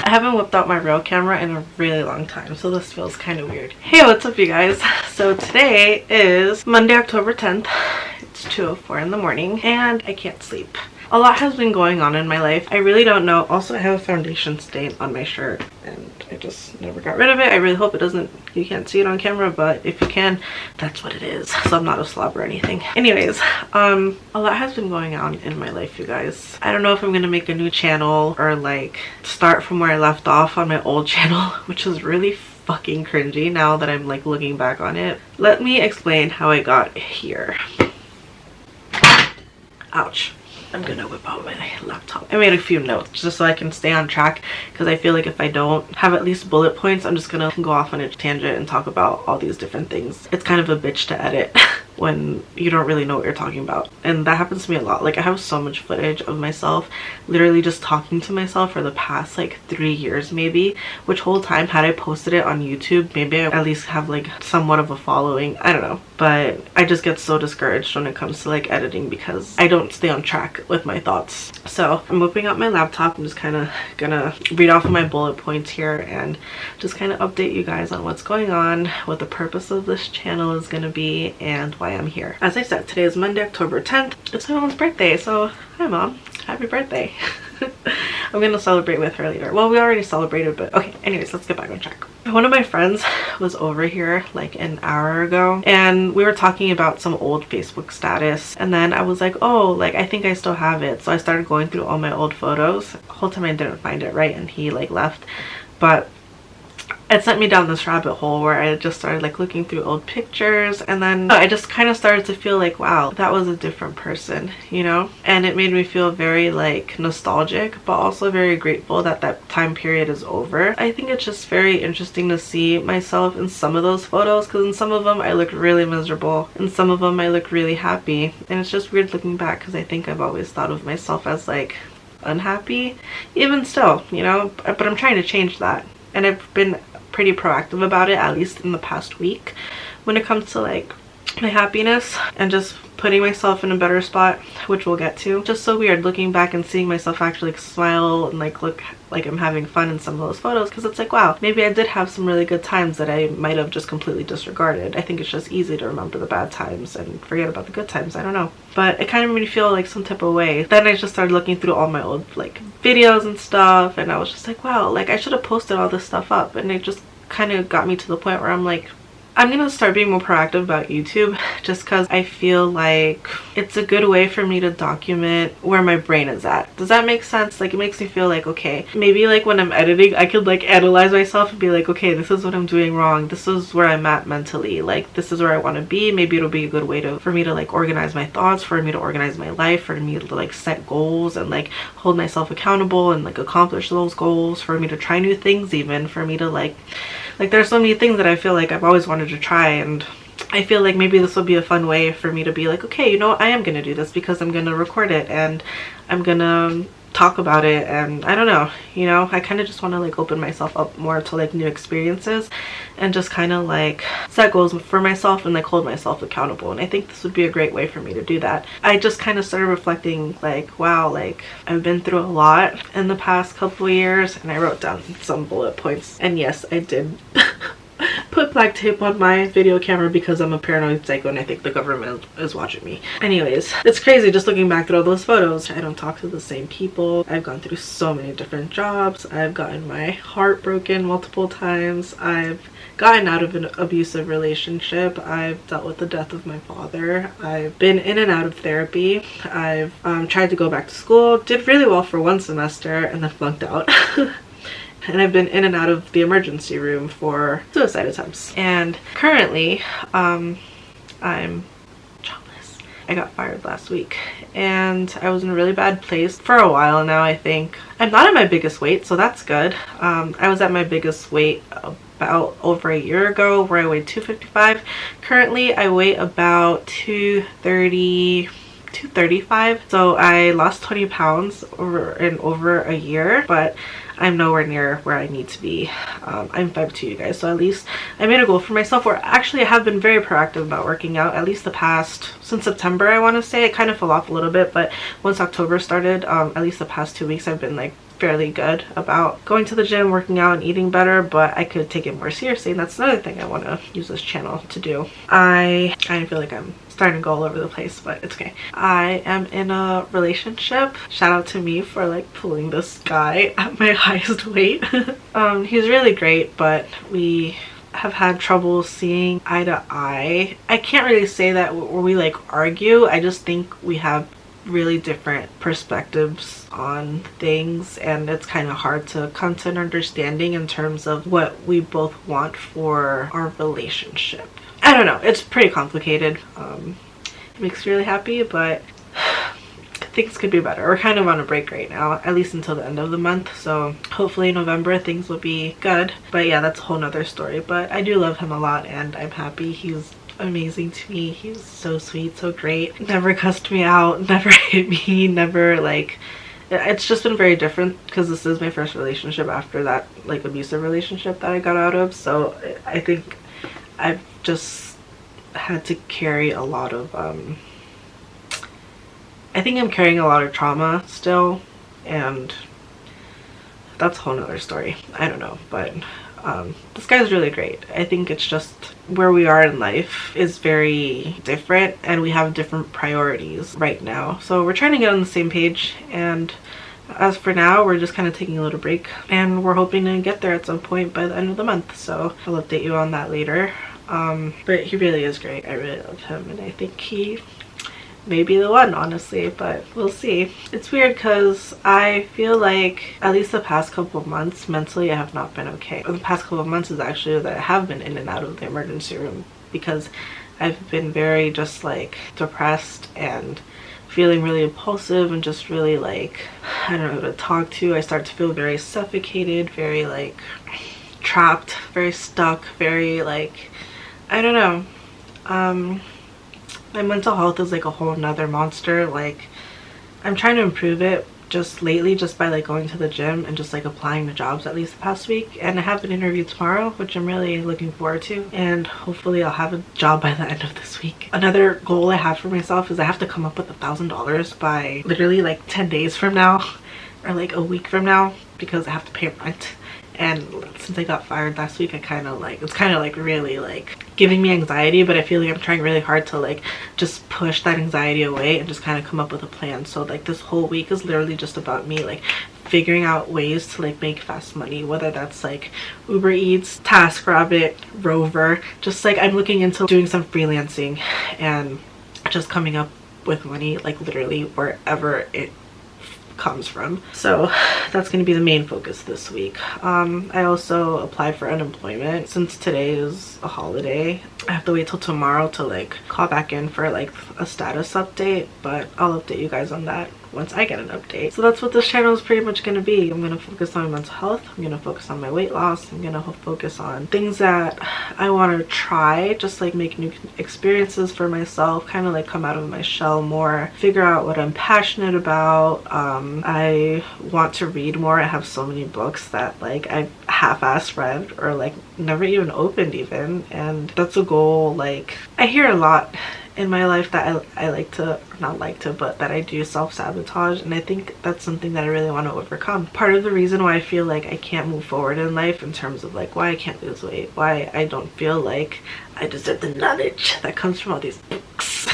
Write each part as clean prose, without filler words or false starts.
I haven't whipped out my real camera in a really long time, so this feels kind of weird. Hey, what's up you guys? So today is Monday, October 10th. It's 2:04 in the morning and I can't sleep. A lot has been going on in my life. I really don't know. Also, I have a foundation stain on my shirt and I just never got rid of it. I really hope it doesn't, you can't see it on camera, but if you can, that's what it is. So I'm not a slob or anything. Anyways, a lot has been going on in my life, you guys. I don't know if I'm gonna make a new channel or like start from where I left off on my old channel, which is really fucking cringy now that I'm like looking back on it. Let me explain how I got here. Ouch. I'm gonna whip out my laptop. I made a few notes just so I can stay on track, because I feel like if I don't have at least bullet points, I'm just gonna go off on a tangent and talk about all these different things. It's kind of a bitch to edit when you don't really know what you're talking about, and that happens to me a lot. Like, I have so much footage of myself literally just talking to myself for the past like 3 years maybe, which whole time had I posted it on YouTube, maybe I at least have like somewhat of a following. I don't know, but I just get so discouraged when it comes to like editing because I don't stay on track with my thoughts. So I'm whipping out my laptop. I'm just kind of gonna read off of my bullet points here and just kind of update you guys on what's going on, what the purpose of this channel is gonna be, and why I'm here. As I said, today is Monday, October 10th. It's my mom's birthday, so hi mom, happy birthday. I'm gonna celebrate with her later. Well, we already celebrated, but okay, anyways, let's get back on track. One of my friends was over here like an hour ago and we were talking about some old Facebook status, and then I was like, oh, like I think I still have it. So I started going through all my old photos. The whole time I didn't find it, right? And he like left, but it sent me down this rabbit hole where I just started like looking through old pictures, and then I just kind of started to feel like, wow, that was a different person, you know? And it made me feel very like nostalgic, but also very grateful that that time period is over. I think it's just very interesting to see myself in some of those photos, because in some of them I look really miserable, in some of them I look really happy, and it's just weird looking back because I think I've always thought of myself as like unhappy, even still, you know? But I'm trying to change that, and I've been pretty proactive about it, at least in the past week, when it comes to like my happiness and just putting myself in a better spot, which we'll get to. Just so weird looking back and seeing myself actually like smile and like look like I'm having fun in some of those photos, because it's like, wow, maybe I did have some really good times that I might have just completely disregarded. I think it's just easy to remember the bad times and forget about the good times. I don't know, but it kind of made me feel like some type of way. Then I just started looking through all my old like videos and stuff, and I was just like, wow, like I should have posted all this stuff up. And it just kind of got me to the point where I'm like, I'm gonna start being more proactive about YouTube, just because I feel like it's a good way for me to document where my brain is at. Does that make sense? Like, it makes me feel like, okay, maybe like when I'm editing I could like analyze myself and be like, okay, this is what I'm doing wrong, this is where I'm at mentally, like this is where I want to be. Maybe it'll be a good way for me to like organize my thoughts, for me to organize my life, for me to like set goals and like hold myself accountable and like accomplish those goals, for me to try new things, even for me to like there's so many things that I feel like I've always wanted to try, and I feel like maybe this will be a fun way for me to be like, okay, you know what, I am gonna do this because I'm gonna record it and I'm gonna talk about it. And I don't know, you know, I kind of just want to like open myself up more to like new experiences and just kind of like set goals for myself and like hold myself accountable. And I think this would be a great way for me to do that. I just kind of started reflecting like, wow, like I've been through a lot in the past couple of years, and I wrote down some bullet points. And yes, I did put black tape on my video camera because I'm a paranoid psycho and I think the government is watching me. Anyways, it's crazy just looking back at all those photos. I don't talk to the same people. I've gone through so many different jobs. I've gotten my heart broken multiple times. I've gotten out of an abusive relationship. I've dealt with the death of my father. I've been in and out of therapy. I've tried to go back to school, did really well for one semester and then flunked out. And I've been in and out of the emergency room for suicide attempts. And currently, I'm jobless. I got fired last week and I was in a really bad place for a while now, I think. I'm not at my biggest weight, so that's good. I was at my biggest weight about over a year ago, where I weighed 255. Currently, I weigh about 235. So I lost 20 pounds over a year, but I'm nowhere near where I need to be. I'm 5'2", you guys, so at least I made a goal for myself, where actually I have been very proactive about working out, at least the past, since September I want to say. It kind of fell off a little bit, but once October started, at least the past 2 weeks I've been like fairly good about going to the gym, working out, and eating better, but I could take it more seriously, and that's another thing I want to use this channel to do. I kind of feel like I'm starting to go all over the place, but it's okay. I am in a relationship. Shout out to me for like pulling this guy at my highest weight. He's really great, but we have had trouble seeing eye to eye. I can't really say that we like argue. I just think we have really different perspectives on things, and it's kind of hard to come to an understanding in terms of what we both want for our relationship. I don't know, it's pretty complicated. It makes me really happy, but things could be better. We're kind of on a break right now, at least until the end of the month, so hopefully in November things will be good. But yeah, that's a whole nother story. But I do love him a lot, and I'm happy. He's amazing to me. He's so sweet, so great. Never cussed me out, never hit me, never like, it's just been very different because this is my first relationship after that like abusive relationship that I got out of. So I think I've just had to carry a lot of I think I'm carrying a lot of trauma still, and that's a whole nother story. I don't know, but this guy's really great. I think it's just where we are in life is very different, and we have different priorities right now. So we're trying to get on the same page, and as for now, we're just kind of taking a little break, and we're hoping to get there at some point by the end of the month. So I'll update you on that later. But he really is great. I really love him, and I think he may be the one, honestly, but we'll see. It's weird because I feel like at least the past couple of months mentally I have not been okay. The past couple of months is actually that I have been in and out of the emergency room because I've been very just like depressed and feeling really impulsive and just really like, I don't know who to talk to. I start to feel very suffocated, very like trapped, very stuck, very like, I don't know. My mental health is like a whole nother monster. Like, I'm trying to improve it just lately, just by like going to the gym and just like applying to jobs at least the past week. And I have an interview tomorrow, which I'm really looking forward to, and hopefully I'll have a job by the end of this week. Another goal I have for myself is I have to come up with $1,000 by literally like 10 days from now or like a week from now, because I have to pay rent. And since I got fired last week, I kind of like, it's kind of like really like giving me anxiety, but I feel like I'm trying really hard to like just push that anxiety away and just kind of come up with a plan. So like this whole week is literally just about me like figuring out ways to like make fast money, whether that's like Uber Eats, TaskRabbit, Rover. Just like I'm looking into doing some freelancing and just coming up with money like literally wherever it comes from. So that's going to be the main focus this week. I also applied for unemployment. Since today is a holiday, I have to wait till tomorrow to like call back in for like a status update, but I'll update you guys on that once I get an update. So that's what this channel is pretty much going to be. I'm going to focus on mental health. I'm going to focus on my weight loss. I'm going to focus on things that I want to try, just like make new experiences for myself, kind of like come out of my shell more, figure out what I'm passionate about. I want to read more. I have so many books that like I've half-assed read or like never even opened even, and that's a goal. Like I hear a lot in my life that I like to, not like to, but that I do self-sabotage, and I think that's something that I really want to overcome. Part of the reason why I feel like I can't move forward in life in terms of like why I can't lose weight, why I don't feel like I deserve the knowledge that comes from all these books.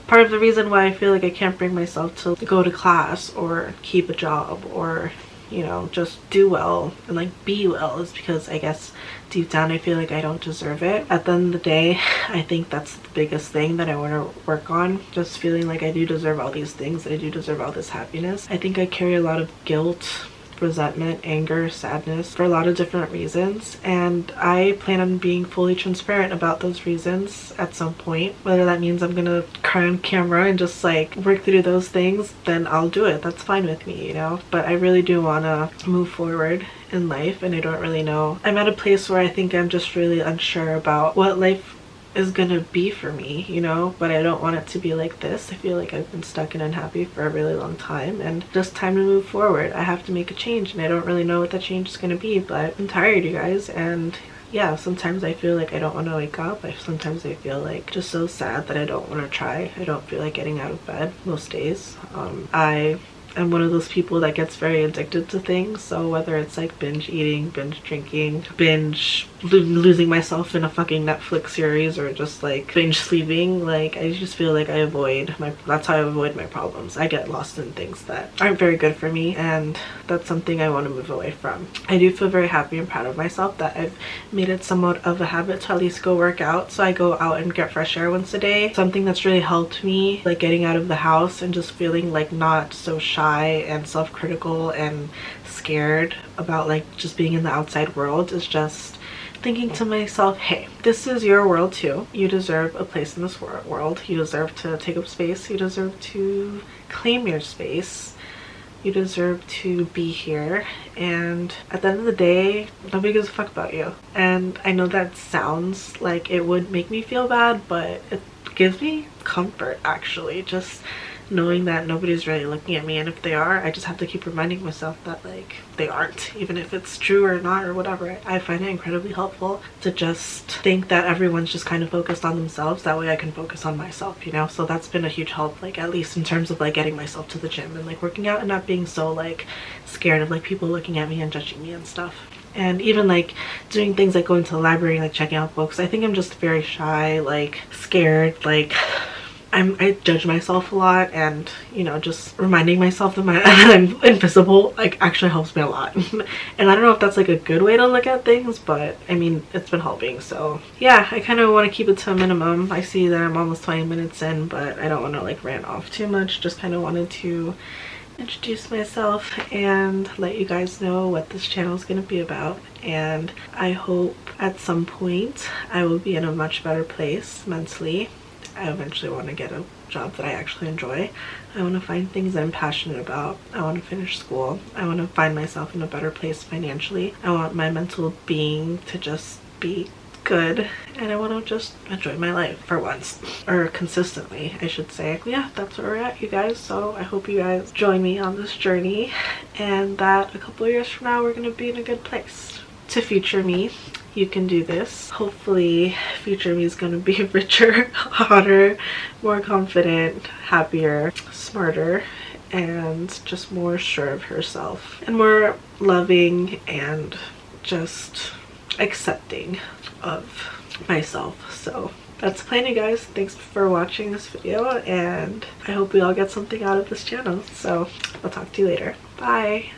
Part of the reason why I feel like I can't bring myself to go to class or keep a job or, you know, just do well and like be well is because I guess deep down I feel like I don't deserve it. At the end of the day, I think that's the biggest thing that I want to work on, just feeling like I do deserve all these things, that I do deserve all this happiness. I think I carry a lot of guilt, resentment, anger, sadness for a lot of different reasons, and I plan on being fully transparent about those reasons at some point. Whether that means I'm gonna cry on camera and just like work through those things, then I'll do it. That's fine with me, you know. But I really do want to move forward in life, and I don't really know. I'm at a place where I think I'm just really unsure about what life is gonna be for me, you know, but I don't want it to be like this. I feel like I've been stuck and unhappy for a really long time, and just time to move forward. I have to make a change, and I don't really know what that change is gonna be, but I'm tired, you guys, and yeah, sometimes I feel like I don't want to wake up. Sometimes I feel like just so sad that I don't want to try. I don't feel like getting out of bed most days. I I'm one of those people that gets very addicted to things. So whether it's like binge eating, binge drinking, binge losing myself in a fucking Netflix series, or just like binge sleeping, like I just feel like that's how I avoid my problems. I get lost in things that aren't very good for me, and that's something I want to move away from. I do feel very happy and proud of myself that I've made it somewhat of a habit to at least go work out. So I go out and get fresh air once a day. Something that's really helped me, like getting out of the house and just feeling like not so shy and self-critical and scared about like just being in the outside world, is just thinking to myself, hey, this is your world too. You deserve a place in this world. You deserve to take up space. You deserve to claim your space. You deserve to be here. And at the end of the day, nobody gives a fuck about you. And I know that sounds like it would make me feel bad, but it gives me comfort, actually, just knowing that nobody's really looking at me. And if they are, I just have to keep reminding myself that like they aren't, even if it's true or not or whatever. I find it incredibly helpful to just think that everyone's just kind of focused on themselves. That way I can focus on myself, you know? So that's been a huge help, like at least in terms of like getting myself to the gym and like working out and not being so like scared of like people looking at me and judging me and stuff. And even like doing things like going to the library, like checking out books. I think I'm just very shy, like scared, like I judge myself a lot, and you know, just reminding myself that I'm invisible like actually helps me a lot. And I don't know if that's like a good way to look at things, but I mean, it's been helping. So yeah, I kind of want to keep it to a minimum. I see that I'm almost 20 minutes in, but I don't want to like rant off too much. Just kind of wanted to introduce myself and let you guys know what this channel is going to be about. And I hope at some point I will be in a much better place mentally. I eventually want to get a job that I actually enjoy. I want to find things I'm passionate about. I want to finish school. I want to find myself in a better place financially. I want my mental being to just be good, and I want to just enjoy my life for once, or consistently, I should say. Yeah, that's where we're at, you guys. So I hope you guys join me on this journey, and that a couple of years from now we're going to be in a good place. To future me, you can do this. Hopefully future me is going to be richer, hotter, more confident, happier, smarter, and just more sure of herself, and more loving and just accepting of myself. So that's the plan, you guys. Thanks for watching this video, and I hope we all get something out of this channel. So I'll talk to you later. Bye.